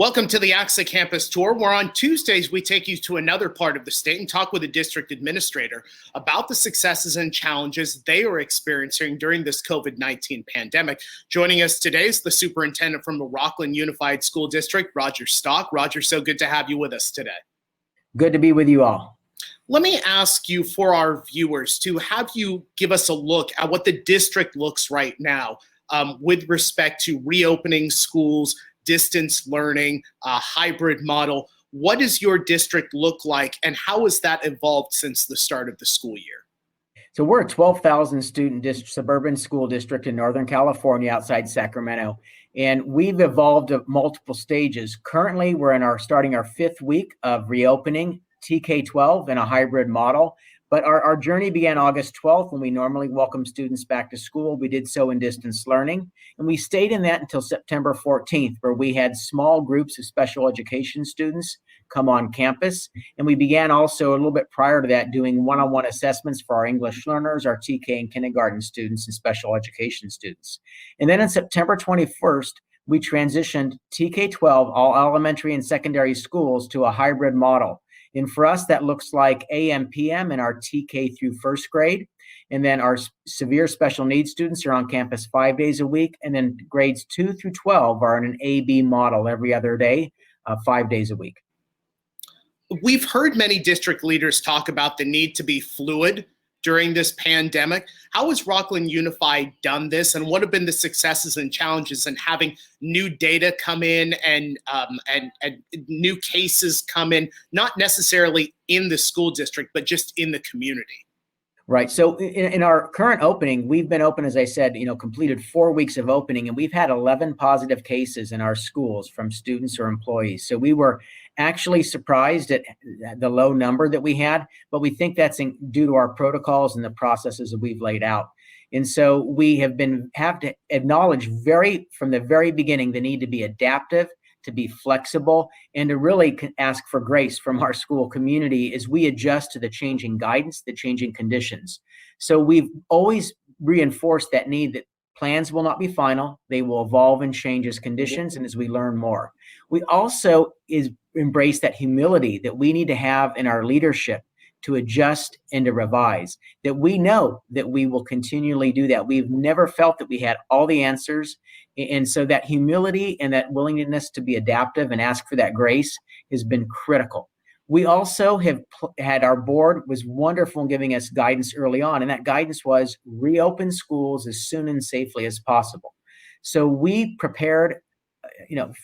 Welcome to the ACSA Campus Tour, where on Tuesdays we take you to another part of the state and talk with a district administrator about the successes and challenges they are experiencing during this COVID-19 pandemic. Joining us today is the superintendent from the Rocklin Unified School District, Roger Stock. Roger, so good to have you with us today. Good to be with you all. Let me ask you, for our viewers, to have you give us a look at what the district looks right now with respect to reopening schools, distance learning, a hybrid model. What does your district look like, and how has that evolved since the start of the school year? So we're a 12,000 student suburban school district in Northern California outside Sacramento, and we've evolved at multiple stages. Currently, we're starting our 5th week of reopening TK-12 in a hybrid model. But our journey began August 12th when we normally welcome students back to school. We did so in distance learning, and we stayed in that until September 14th, where we had small groups of special education students come on campus. And we began also a little bit prior to that doing one-on-one assessments for our English learners, our TK and kindergarten students, and special education students. And then on September 21st, we transitioned TK-12, all elementary and secondary schools, to a hybrid model. And for us, that looks like AM, PM in our TK through 1st grade. And then our severe special needs students are on campus 5 days a week. And then grades 2 through 12 are in an AB model every other day, 5 days a week. We've heard many district leaders talk about the need to be fluid during this pandemic. How has Rocklin Unified done this, and what have been the successes and challenges in having new data come in and new cases come in, not necessarily in the school district, but just in the community? Right. So in our current opening, we've been open, as I said, completed 4 weeks of opening, and we've had 11 positive cases in our schools from students or employees. So we were actually surprised at the low number that we had, but we think that's due to our protocols and the processes that we've laid out. And so we have to acknowledge from the very beginning the need to be adaptive, to be flexible, and to really ask for grace from our school community as we adjust to the changing guidance, the changing conditions. So we've always reinforced that need that plans will not be final. They will evolve and change as conditions and as we learn more. We also embrace that humility that we need to have in our leadership to adjust and to revise, that we know that we will continually do that. We've never felt that we had all the answers. And so that humility and that willingness to be adaptive and ask for that grace has been critical. We also have had, our board was wonderful in giving us guidance early on, and that guidance was reopen schools as soon and safely as possible. So we prepared,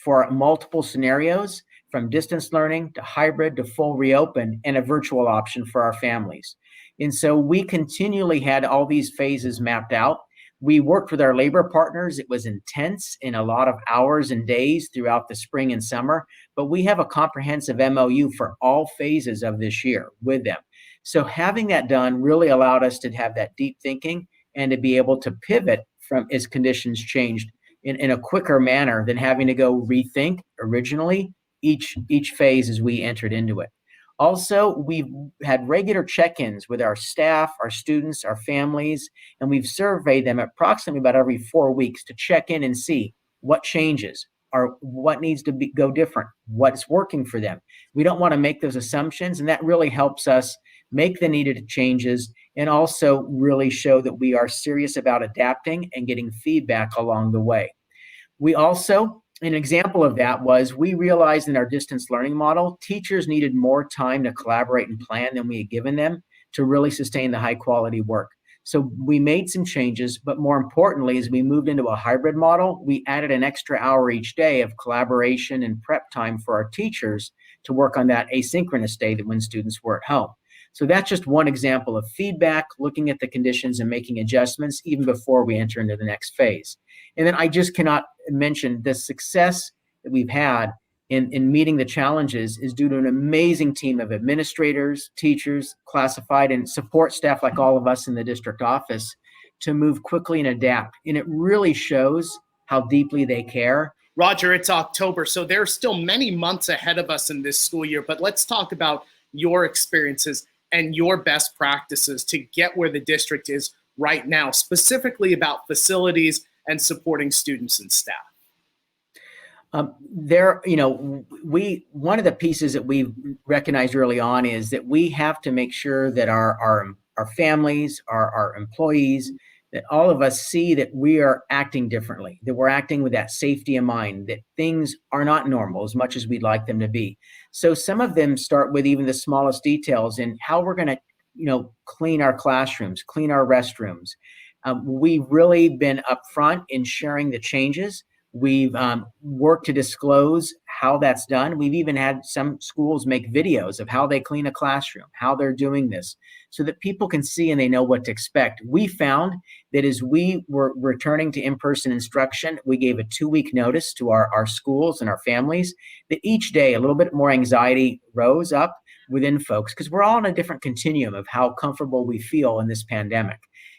for multiple scenarios, from distance learning to hybrid to full reopen, and a virtual option for our families. And so we continually had all these phases mapped out. We worked with our labor partners. It was intense in a lot of hours and days throughout the spring and summer, but we have a comprehensive MOU for all phases of this year with them. So having that done really allowed us to have that deep thinking and to be able to pivot from as conditions changed in a quicker manner than having to go rethink originally each phase as we entered into it. Also, we've had regular check-ins with our staff, our students, our families, and we've surveyed them approximately about every 4 weeks to check in and see what changes or what needs to go different, what's working for them. We don't want to make those assumptions, and that really helps us make the needed changes and also really show that we are serious about adapting and getting feedback along the way. We also, an example of that was we realized in our distance learning model, teachers needed more time to collaborate and plan than we had given them to really sustain the high quality work. So we made some changes, but more importantly, as we moved into a hybrid model, we added an extra hour each day of collaboration and prep time for our teachers to work on that asynchronous day that when students were at home. So that's just one example of feedback, looking at the conditions and making adjustments even before we enter into the next phase. And then I just cannot mention the success that we've had in meeting the challenges is due to an amazing team of administrators, teachers, classified, and support staff like all of us in the district office to move quickly and adapt. And it really shows how deeply they care. Roger, it's October, so there are still many months ahead of us in this school year, but let's talk about your experiences and your best practices to get where the district is right now, specifically about facilities and supporting students and staff. One of the pieces that we recognized early on is that we have to make sure that our families, our employees, that all of us see that we are acting differently, that we're acting with that safety in mind, that things are not normal as much as we'd like them to be. So some of them start with even the smallest details in how we're going to, clean our classrooms, clean our restrooms. We've really been upfront in sharing the changes. We've worked to disclose how that's done. We've even had some schools make videos of how they clean a classroom, how they're doing this, so that people can see and they know what to expect. We found that as we were returning to in-person instruction, we gave a 2-week notice to our schools and our families, that each day a little bit more anxiety rose up within folks, because we're all on a different continuum of how comfortable we feel in this pandemic.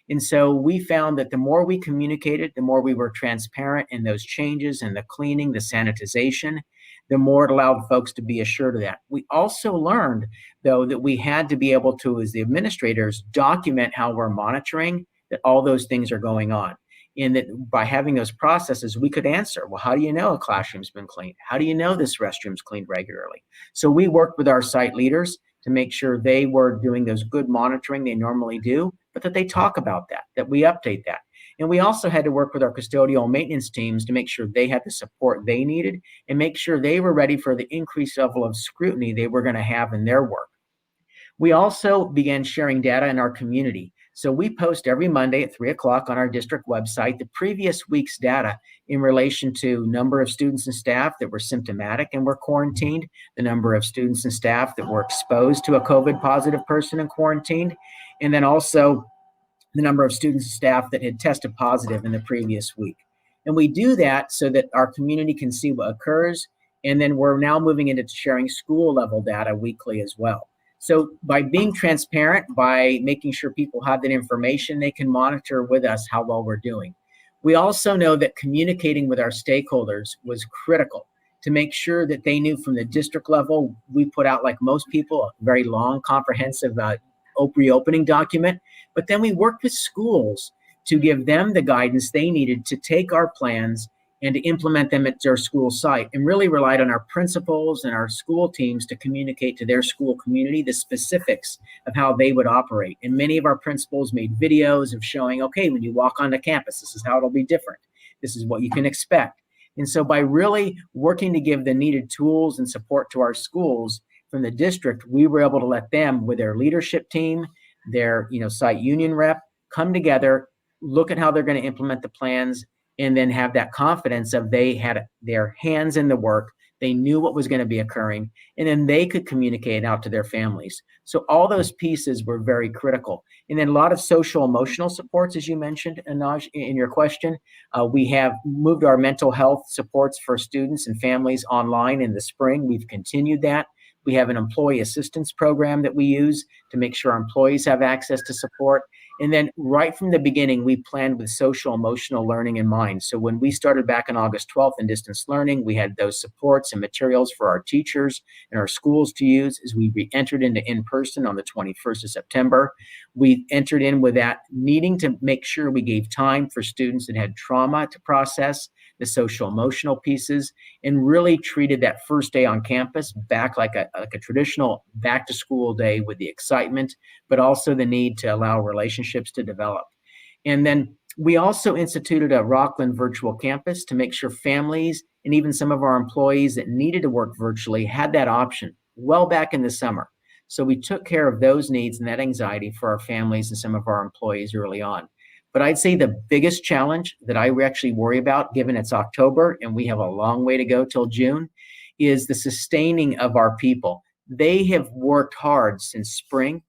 And so we found that the more we communicated, the more we were transparent in those changes and the cleaning, the sanitization, the more it allowed folks to be assured of that. We also learned, though, that we had to be able to, as the administrators, document how we're monitoring that all those things are going on. And that by having those processes, we could answer, well, how do you know a classroom's been cleaned? How do you know this restroom's cleaned regularly? So we worked with our site leaders to make sure they were doing those good monitoring they normally do, but that they talk about that we update that. And we also had to work with our custodial maintenance teams to make sure they had the support they needed and make sure they were ready for the increased level of scrutiny they were going to have in their work. We also began sharing data in our community. So we post every Monday at 3:00 on our district website the previous week's data in relation to number of students and staff that were symptomatic and were quarantined, the number of students and staff that were exposed to a COVID positive person and quarantined, and then also the number of students and staff that had tested positive in the previous week. And we do that so that our community can see what occurs. And then we're now moving into sharing school level data weekly as well. So by being transparent, by making sure people have that information, they can monitor with us how well we're doing. We also know that communicating with our stakeholders was critical to make sure that they knew from the district level. We put out, like most people, a very long, comprehensive reopening document, but then we worked with schools to give them the guidance they needed to take our plans and to implement them at their school site, and really relied on our principals and our school teams to communicate to their school community the specifics of how they would operate. And many of our principals made videos of showing, okay, when you walk onto campus, this is how it'll be different. This is what you can expect. And so by really working to give the needed tools and support to our schools from the district, we were able to let them, with their leadership team, their site union rep, come together, look at how they're going to implement the plans, and then have that confidence of they had their hands in the work, they knew what was going to be occurring, and then they could communicate out to their families. So all those pieces were very critical. And then a lot of social emotional supports, as you mentioned, Anaj, in your question. We have moved our mental health supports for students and families online in the spring. We've continued that. We have an employee assistance program that we use to make sure our employees have access to support. And then right from the beginning, we planned with social emotional learning in mind. So when we started back on August 12th in distance learning, we had those supports and materials for our teachers and our schools to use as we re-entered into in-person on the 21st of September. We entered in with that, needing to make sure we gave time for students that had trauma to process, the social emotional pieces, and really treated that first day on campus back like a traditional back to school day with the excitement, but also the need to allow relationships to develop. And then we also instituted a Rocklin virtual campus to make sure families and even some of our employees that needed to work virtually had that option well back in the summer. So we took care of those needs and that anxiety for our families and some of our employees early on. But I'd say the biggest challenge that I actually worry about, given it's October and we have a long way to go till June, is the sustaining of our people. They have worked hard since spring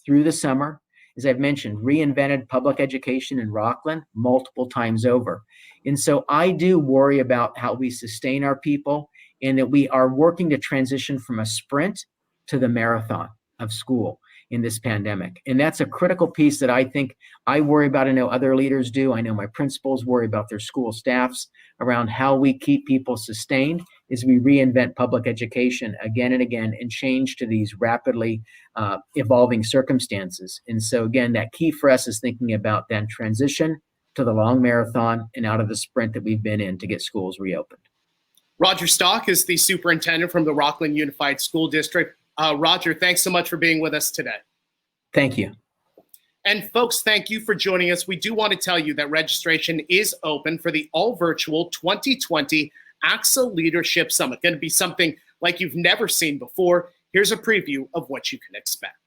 through the summer. As I've mentioned, reinvented public education in Rocklin multiple times over. And so I do worry about how we sustain our people and that we are working to transition from a sprint to the marathon of school in this pandemic. And that's a critical piece that I think I worry about. I know other leaders do. I know my principals worry about their school staffs around how we keep people sustained as we reinvent public education again and again and change to these rapidly evolving circumstances. And so again, that key for us is thinking about then transition to the long marathon and out of the sprint that we've been in to get schools reopened. Roger Stock is the superintendent from the Rocklin Unified School District. Roger, thanks so much for being with us today. Thank you. And folks, thank you for joining us. We do want to tell you that registration is open for the all-virtual 2020 ACSA Leadership Summit. Going to be something like you've never seen before. Here's a preview of what you can expect.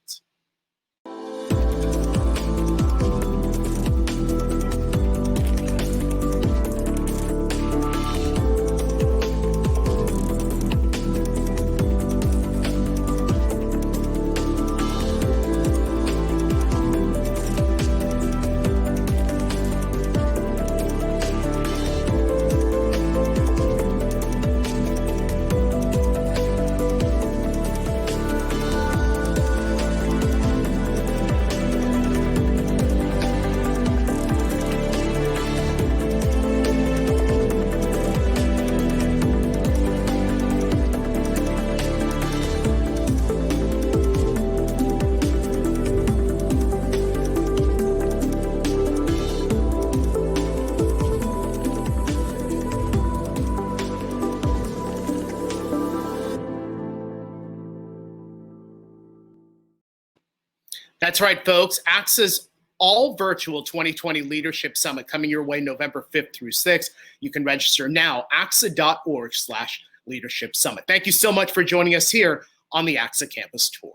That's right, folks. ACSA's all-virtual 2020 Leadership Summit coming your way November 5th through 6th. You can register now, acsa.org/leadership summit. Thank you so much for joining us here on the ACSA Campus Tour.